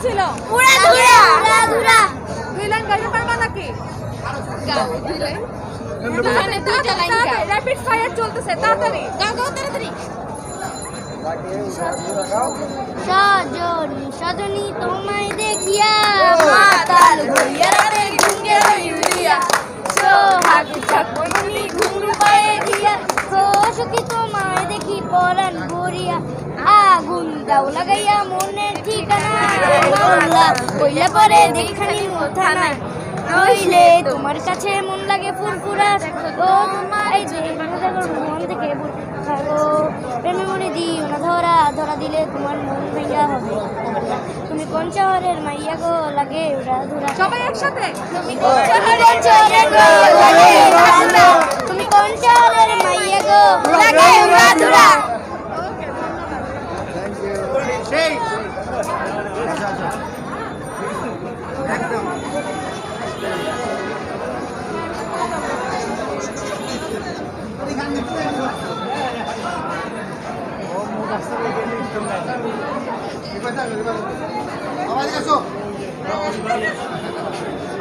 ছিল? উড়াধুরা উড়াধুরা 2 লাইন গাইতে পারবা নাকি? গাও 2 লাইন মানে 2টা লাইন গাও। র‍্যাপিড ফায়ার চলতেছে, তাড়াতাড়ি গাও গাও তাড়াতাড়ি সজনী সজনী তোমায় দেখিয়া মাতাল হইয়া রাতে ঘুঙ্গে উড়িয়া সোহাগ ছাপনি ঘুঙ্গু পায়ে দিয়া সখী তোমায় দেখি পরাণ ভরিয়া আগুন দাও লাগাইয়া মনের ঠিকানা মামলা কইলা পরে দেখানি থানায় নইলে তোমার কাছে মন লাগে ফুরফুরা ও তোমায় যে মন থেকে থাকো প্রেমে মনে দিও না ধরা ধরা দিলে তোমার মন ভেঙা হবে তুমি কোন শহরের মাইয়া গো লাগে উড়াধুরা সবাই একসাথে তুমি কোন শহরের ছোরে গো লাগে উড়াধুরা তুমি কোন শহরের মাইয়া গো লাগে উড়াধুরা ওকে সেই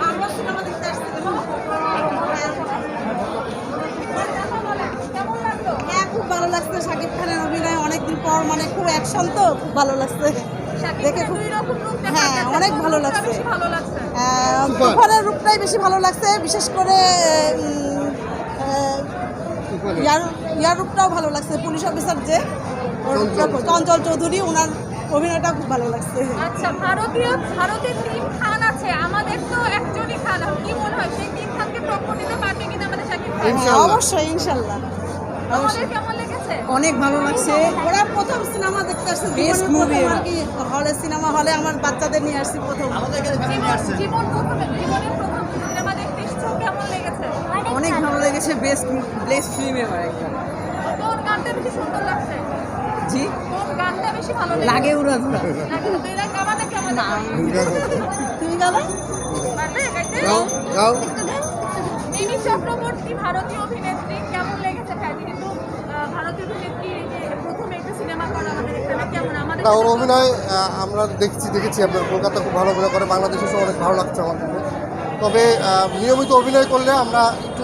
আমরা সিনেমা দেখতে আসছিলাম। কেমন লাগলো? হ্যাঁ খুব ভালো লাগছে শাকিব খানের অভিনয় অনেকদিন পর মানে খুব অ্যাকশন তো খুব ভালো লাগছে শাকিব দেখে খানের খুব 2 রকম রূপ দেখা হ্যাঁ, যাচ্ছে। অনেক কোন ভালো রূপটা লাগছে। বেশি ভালো লাগছে? তুফানের রূপটাই বেশি ভালো লাগছে বিশেষ করে ইয়ার রূপটাও ভালো লাগছে পুলিশ অফিসার যে চঞ্চল চৌধুরী ওনার অভিনয়টা খুব ভালো লাগছে আচ্ছা, ভারতের 3 খান আছে, আমাদের তো একজনই খান। কি মনে হয় সেই 3 খানকে টক্কর দিতে পারবে কিনা আমাদের শাকিব খান? অবশ্যই ইনশাল্লাহ আমাদের কেমন লেগেছে? অনেক ভালো লাগছে ওরা প্রথম সিনেমা দেখতে আসছে বেস্ট মুভি আর কি হলে সিনেমা হলে আমার বাচ্চাদের নিয়ে আসছি প্রথম জীবনের প্রথম সিনেমা দেখতে এসেছো, কেমন লেগেছে? অনেক ভালো লেগেছে বেস্ট ফিল্ম এবার একদম কোন গানটা বেশি সুন্দর লাগছে? জি কোন গানটা বেশি ভালো লেগেছে? লাগে উড়াধুরা নাকি তো 2 লাইন গাবাতে কেমন তুমি গাবে পারবে গাইতে? গাও মিমি চক্রবর্তী ভারতীয় অভিনেত্রী, কেমন লেগেছে? হ্যাঁ, যেহেতু ভারতীয় অভিনেত্রী এই যে প্রথম একটা সিনেমা করা আমাদের এখানে, কেমন আমাদের না ওর অভিনয় আমরা দেখেছি আপনার কলকাতা খুব ভালো অভিনয় করে বাংলাদেশে সব অনেক ভালো লাগছে আমার কাছে। তবে নিয়মিত অভিনয় করলে আমরা একটু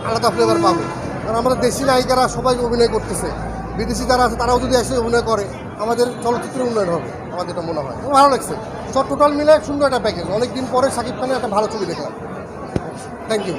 আলাদা ফ্লেভার পাবো, কারণ আমাদের দেশি নায়িকারা সবাই অভিনয় করতেছে, বিদেশি যারা আছে তারাও যদি এসে অভিনয় করে আমাদের চলচ্চিত্রের উন্নয়ন হবে, আমার যেটা মনে হয় ভালো লাগছে। সব টোটাল মিলে সুন্দর একটা প্যাকেজ, অনেক দিন পরে শাকিব খানের একটা ভালো ছবি দেখলাম। Thank you.